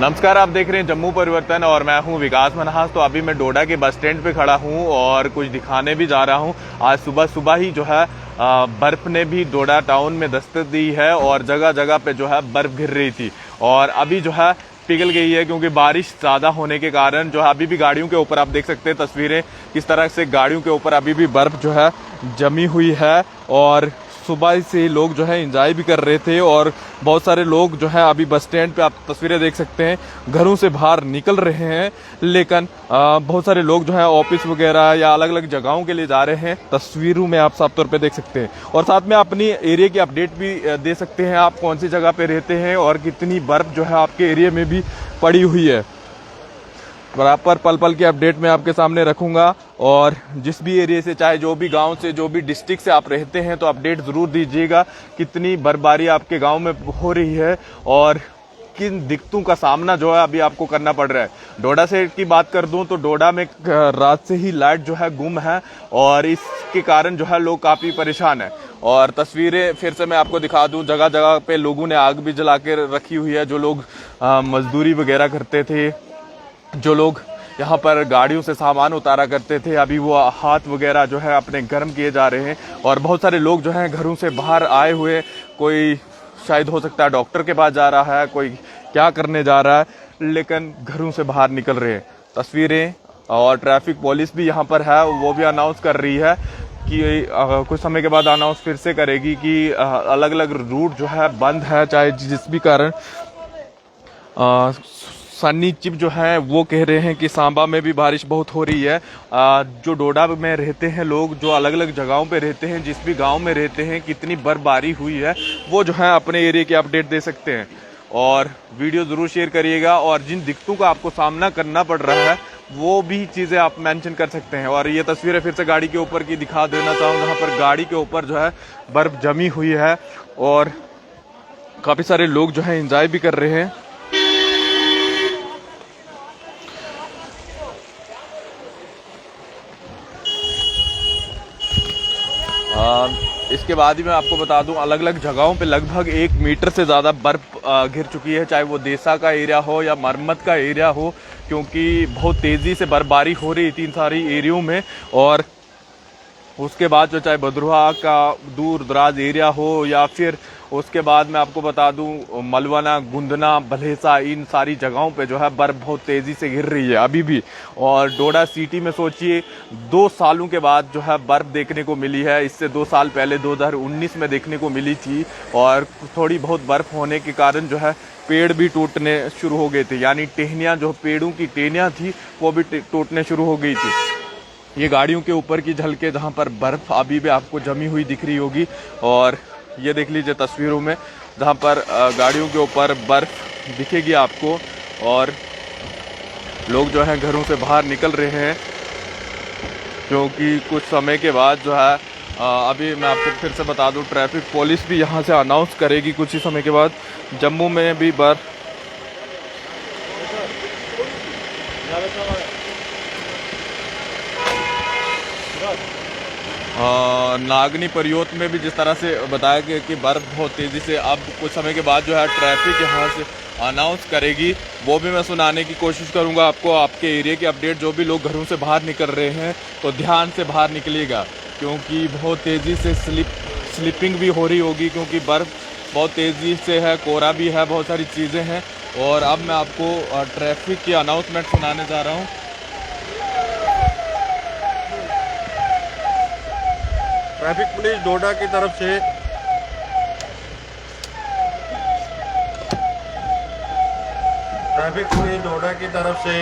नमस्कार, आप देख रहे हैं जम्मू परिवर्तन और मैं हूं विकास मनहास। तो अभी मैं डोडा के बस स्टैंड पे खड़ा हूं और कुछ दिखाने भी जा रहा हूं। आज सुबह सुबह ही जो है बर्फ ने भी डोडा टाउन में दस्तक दी है और जगह जगह पे जो है बर्फ गिर रही थी और अभी जो है पिघल गई है, क्योंकि बारिश ज़्यादा होने के कारण जो है अभी भी गाड़ियों के ऊपर आप देख सकते हैं तस्वीरें किस तरह से गाड़ियों के ऊपर अभी भी बर्फ जो है जमी हुई है। और सुबह से लोग जो है एंजॉय भी कर रहे थे और बहुत सारे लोग जो है अभी बस स्टैंड पे आप तस्वीरें देख सकते हैं घरों से बाहर निकल रहे हैं, लेकिन बहुत सारे लोग जो है ऑफिस वगैरह या अलग अलग जगहों के लिए जा रहे हैं। तस्वीरों में आप साफ तौर पे देख सकते हैं और साथ में अपनी एरिया की अपडेट भी दे सकते हैं, आप कौन सी जगह पे रहते हैं और कितनी बर्फ जो है आपके एरिया में भी पड़ी हुई है। बराबर पल पल की अपडेट मैं आपके सामने रखूंगा और जिस भी एरिया से, चाहे जो भी गांव से, जो भी डिस्ट्रिक्ट से आप रहते हैं, तो अपडेट जरूर दीजिएगा कितनी बर्फबारी आपके गांव में हो रही है और किन दिक्कतों का सामना जो है अभी आपको करना पड़ रहा है। डोडा से की बात कर दूं तो डोडा में रात से ही लाइट जो है गुम है और इसके कारण जो है लोग काफ़ी परेशान हैं। और तस्वीरें फिर से मैं आपको दिखा दूं, जगह जगह पे लोगों ने आग भी जला के रखी हुई है। जो लोग मजदूरी वगैरह करते थे, जो लोग यहाँ पर गाड़ियों से सामान उतारा करते थे, अभी वो हाथ वगैरह जो है अपने गर्म किए जा रहे हैं। और बहुत सारे लोग जो हैं घरों से बाहर आए हुए, कोई शायद हो सकता है डॉक्टर के पास जा रहा है, कोई क्या करने जा रहा है, लेकिन घरों से बाहर निकल रहे हैं। तस्वीरें और ट्रैफिक पुलिस भी यहाँ पर है, वो भी अनाउंस कर रही है कि कुछ समय के बाद अनाउंस फिर से करेगी कि अलग अलग रूट जो है बंद है, चाहे जिस भी कारण। सन्नी चिप जो है वो कह रहे हैं कि सांबा में भी बारिश बहुत हो रही है। जो डोडा में रहते हैं लोग, जो अलग अलग जगहों पे रहते हैं, जिस भी गांव में रहते हैं, कितनी बर्फबारी हुई है वो जो है अपने एरिया की अपडेट दे सकते हैं। और वीडियो ज़रूर शेयर करिएगा और जिन दिक्कतों का आपको सामना करना पड़ रहा है वो भी चीज़ें आप मेंशन कर सकते हैं। और ये तस्वीरें फिर से गाड़ी के ऊपर की दिखा देना चाहूँ, जहाँ पर गाड़ी के ऊपर जो है बर्फ जमी हुई है और काफ़ी सारे लोग जो है इंजॉय भी कर रहे हैं। इसके बाद ही मैं आपको बता दूं, अलग अलग जगहों पे लगभग 1 मीटर से ज़्यादा बर्फ गिर चुकी है, चाहे वो देसा का एरिया हो या मरम्मत का एरिया हो, क्योंकि बहुत तेज़ी से बर्फबारी हो रही थी इन सारी एरियो में। और उसके बाद जो चाहे बदरुआ का दूर दराज एरिया हो या फिर उसके बाद मैं आपको बता दूं मलवाना, गुंदना, भलेसा, इन सारी जगहों पे जो है बर्फ बहुत तेज़ी से गिर रही है अभी भी। और डोडा सिटी में सोचिए 2 सालों के बाद जो है बर्फ देखने को मिली है। इससे 2 साल पहले 2019 में देखने को मिली थी और थोड़ी बहुत बर्फ होने के कारण जो है पेड़ भी टूटने शुरू हो गए थे, यानी टहनियाँ, जो पेड़ों की टहनियाँ थी वो भी टूटने शुरू हो गई थी। ये गाड़ियों के ऊपर की झलके, जहाँ पर बर्फ अभी भी आपको जमी हुई दिख रही होगी। और ये देख लीजिए तस्वीरों में, जहाँ पर गाड़ियों के ऊपर बर्फ दिखेगी आपको और लोग जो हैं घरों से बाहर निकल रहे हैं, क्योंकि कुछ समय के बाद जो है अभी मैं आपको फिर से बता दूं, ट्रैफिक पुलिस भी यहाँ से अनाउंस करेगी कुछ ही समय के बाद। जम्मू में भी बर्फ नागनी परियोत में भी जिस तरह से बताया गया कि बर्फ बहुत तेज़ी से अब कुछ समय के बाद जो है ट्रैफिक यहाँ से अनाउंस करेगी, वो भी मैं सुनाने की कोशिश करूँगा आपको। आपके एरिया की अपडेट, जो भी लोग घरों से बाहर निकल रहे हैं तो ध्यान से बाहर निकलिएगा, क्योंकि बहुत तेज़ी से स्लिपिंग भी हो रही होगी, क्योंकि बर्फ़ बहुत तेज़ी से है, कोहरा भी है, बहुत सारी चीज़ें हैं। और अब मैं आपको ट्रैफिक की अनाउंसमेंट सुनाने जा रहा हूँ। ट्रैफिक पुलिस डोडा की तरफ से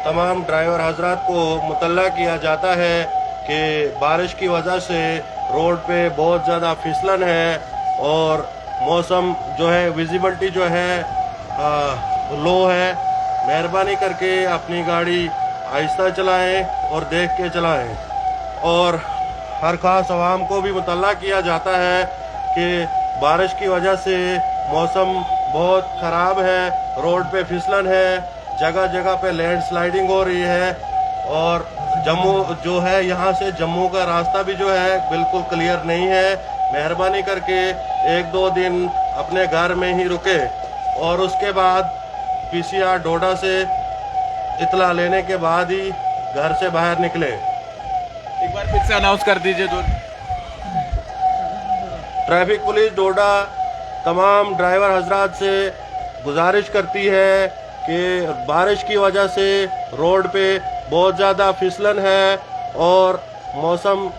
तमाम ड्राइवर हजरात को मुतल्ला किया जाता है कि बारिश की वजह से रोड पे बहुत ज़्यादा फिसलन है और मौसम जो है, विजिबिलिटी जो है लो है। मेहरबानी करके अपनी गाड़ी आहिस्ता चलाएं और देख के चलाएं। और हर खास आवाम को भी मुतल्ला किया जाता है कि बारिश की वजह से मौसम बहुत ख़राब है, रोड पे फिसलन है, जगह जगह पे लैंडस्लाइडिंग हो रही है। और जम्मू जो है, यहाँ से जम्मू का रास्ता भी जो है बिल्कुल क्लियर नहीं है। मेहरबानी करके 1-2 दिन अपने घर में ही रुके और उसके बाद पीसीआर डोडा से इतला लेने के बाद ही घर से बाहर निकले। एक बार फिर से अनाउंस कर दीजिए। जो ट्रैफिक पुलिस डोडा तमाम ड्राइवर हजरात से गुजारिश करती है कि बारिश की वजह से रोड पे बहुत ज़्यादा फिसलन है और मौसम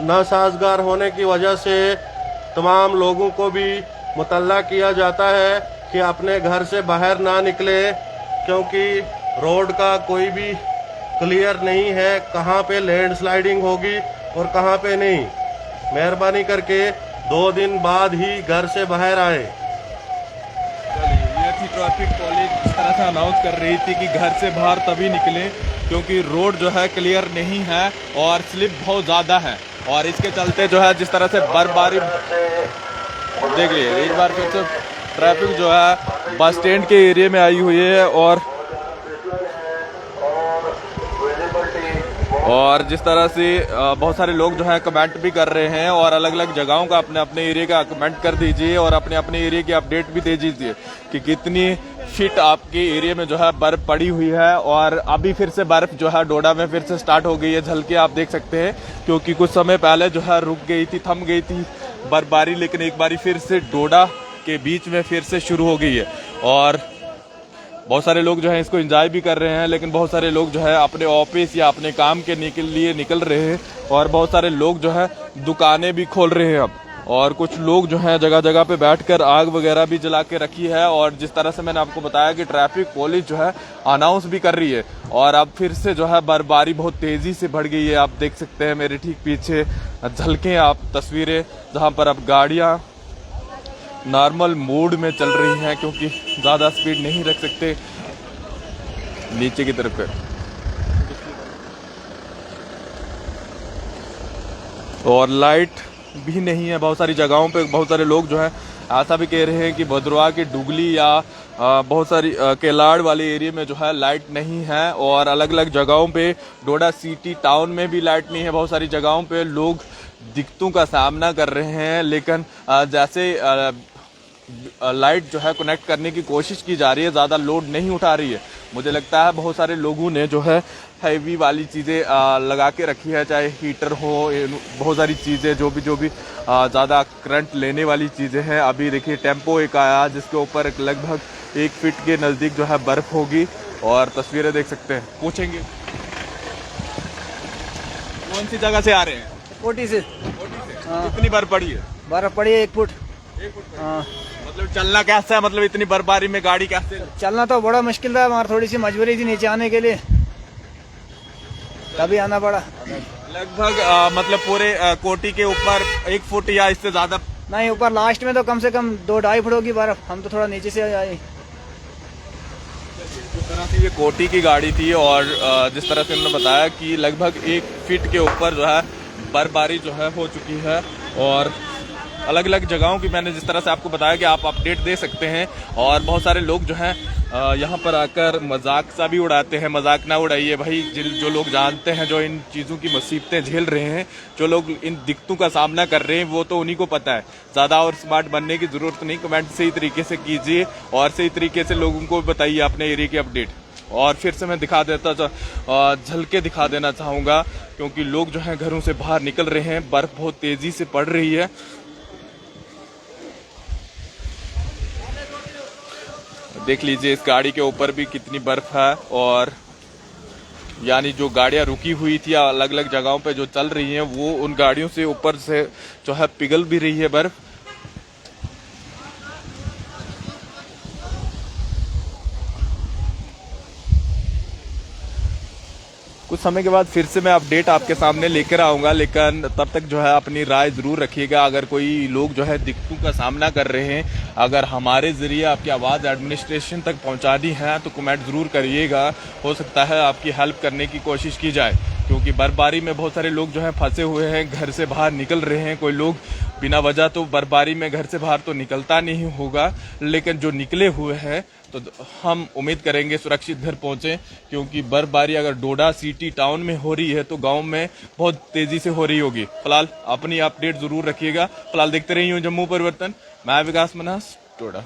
नासाजगार होने की वजह से तमाम लोगों को भी मुतल्ला किया जाता है कि अपने घर से बाहर ना निकले, क्योंकि रोड का कोई भी क्लियर नहीं है, कहाँ पे लैंडस्लाइडिंग होगी और कहाँ पे नहीं। मेहरबानी करके 2 दिन बाद ही घर से बाहर आए। ये थी ट्रैफिक पुलिस इस तरह से अनाउंस कर रही थी कि घर से बाहर तभी निकलें क्योंकि रोड जो है क्लियर नहीं है और स्लिप बहुत ज़्यादा है, और इसके चलते जो है जिस तरह से बर्फबारी देख लीजिए। एक बार फिर से ट्रैफिक जो है बस स्टैंड के एरिया में आई हुई है और जिस तरह से बहुत सारे लोग जो है कमेंट भी कर रहे हैं और अलग अलग जगहों का अपने अपने एरिया का कमेंट कर दीजिए और अपने अपने एरिया की अपडेट भी दे दीजिए कि कितनी फीट आपके एरिया में जो है बर्फ पड़ी हुई है। और अभी फिर से बर्फ जो है डोडा में फिर से स्टार्ट हो गई है, झलके आप देख सकते हैं, क्योंकि कुछ समय पहले जो है रुक गई थी, थम गई थी बर्फबारी, लेकिन एक बारी फिर से डोडा के बीच में फिर से शुरू हो गई है। और बहुत सारे लोग जो है इसको एंजॉय भी कर रहे हैं, लेकिन बहुत सारे लोग जो है अपने ऑफिस या अपने काम के लिए निकल रहे हैं और बहुत सारे लोग जो है दुकानें भी खोल रहे हैं अब, और कुछ लोग जो है जगह जगह पे बैठकर आग वगैरह भी जला के रखी है। और जिस तरह से मैंने आपको बताया कि ट्रैफिक पुलिस जो है अनाउंस भी कर रही है और अब फिर से जो है बर्फबारी बहुत तेजी से बढ़ गई है। आप देख सकते हैं मेरे ठीक पीछे झलकें आप तस्वीरें, जहाँ पर अब गाड़ियाँ नॉर्मल मोड में चल रही हैं क्योंकि ज़्यादा स्पीड नहीं रख सकते। नीचे की तरफ और लाइट भी नहीं है बहुत सारी जगहों पे। बहुत सारे लोग जो है ऐसा भी कह रहे हैं कि भद्रवाह की डुगली या बहुत सारी केलाड़ वाले एरिया में जो है लाइट नहीं है, और अलग अलग जगहों पे डोडा सिटी टाउन में भी लाइट नहीं है। बहुत सारी जगहों पे लोग दिक्कतों का सामना कर रहे हैं, लेकिन जैसे लाइट जो है कनेक्ट करने की कोशिश की जा रही है, ज़्यादा लोड नहीं उठा रही है। मुझे लगता है बहुत सारे लोगों ने जो है हैवी वाली चीज़ें लगा के रखी है, चाहे हीटर हो, बहुत सारी चीज़ें जो भी ज़्यादा करंट लेने वाली चीज़ें हैं। अभी देखिए टेम्पो एक आया जिसके ऊपर लगभग 1 फीट के नज़दीक जो है बर्फ़ होगी, और तस्वीरें देख सकते हैं। पूछेंगे कौन सी जगह से आ रहे हैं? कोटी से। हाँ। कितनी बर्फ पड़ी है? बर्फ पड़ी है 1 फुट। 1 फुट। हाँ। मतलब चलना कैसा है? मतलब इतनी बर्फबारी में गाड़ी कैसे? चलना तो बड़ा मुश्किल था, हमारी थोड़ी सी मजबूरी थी नीचे आने के लिए, तभी आना पड़ा। लगभग मतलब पूरे कोटी के ऊपर 1 फुट या इससे ज्यादा नहीं, ऊपर लास्ट में तो कम से कम 2-2.5 फुट होगी बर्फ। हम तो थोड़ा नीचे से आए। जिस तरह से ये कोटी की गाड़ी थी और जिस तरह से उन्होंने बताया कि लगभग 1 फीट के ऊपर जो है बर्फबारी जो है हो चुकी है, और अलग अलग जगहों की मैंने जिस तरह से आपको बताया कि आप अपडेट दे सकते हैं। और बहुत सारे लोग जो हैं यहाँ पर आकर मजाक सा भी उड़ाते हैं। मजाक ना उड़ाइए भाई, जो लोग जानते हैं, जो इन चीज़ों की मुसीबतें झेल रहे हैं, जो लोग इन दिक्कतों का सामना कर रहे हैं, वो तो उन्हीं को पता है। ज़्यादा और स्मार्ट बनने की ज़रूरत नहीं, कमेंट सही तरीके से कीजिए और सही तरीके से लोगों को बताइए अपने एरिया की अपडेट। और फिर से मैं दिखा देता झलके दिखा देना चाहूँगा, क्योंकि लोग जो हैं घरों से बाहर निकल रहे हैं, बर्फ़ बहुत तेज़ी से पड़ रही है। देख लीजिए इस गाड़ी के ऊपर भी कितनी बर्फ है, और यानी जो गाड़ियां रुकी हुई थी अलग अलग जगहों पे जो चल रही हैं, वो उन गाड़ियों से ऊपर से जो है पिघल भी रही है बर्फ। कुछ समय के बाद फिर से मैं अपडेट आपके सामने लेकर आऊँगा, लेकिन तब तक जो है अपनी राय ज़रूर रखिएगा। अगर कोई लोग जो है दिक्कतों का सामना कर रहे हैं, अगर हमारे ज़रिए आपकी आवाज़ एडमिनिस्ट्रेशन तक पहुंचानी है तो कमेंट ज़रूर करिएगा। हो सकता है आपकी हेल्प करने की कोशिश की जाए, क्योंकि बर्फबारी में बहुत सारे लोग जो हैं फंसे हुए हैं, घर से बाहर निकल रहे हैं। कोई लोग बिना वजह तो बर्फबारी में घर से बाहर तो निकलता नहीं होगा, लेकिन जो निकले हुए हैं तो हम उम्मीद करेंगे सुरक्षित घर पहुंचे, क्योंकि बर्फबारी अगर डोडा सिटी टाउन में हो रही है तो गांव में बहुत तेजी से हो रही होगी। फिलहाल अपनी अपडेट जरूर रखिएगा। फिलहाल देखते रहिए जम्मू परिवर्तन। मैं विकास मन्हास, डोडा।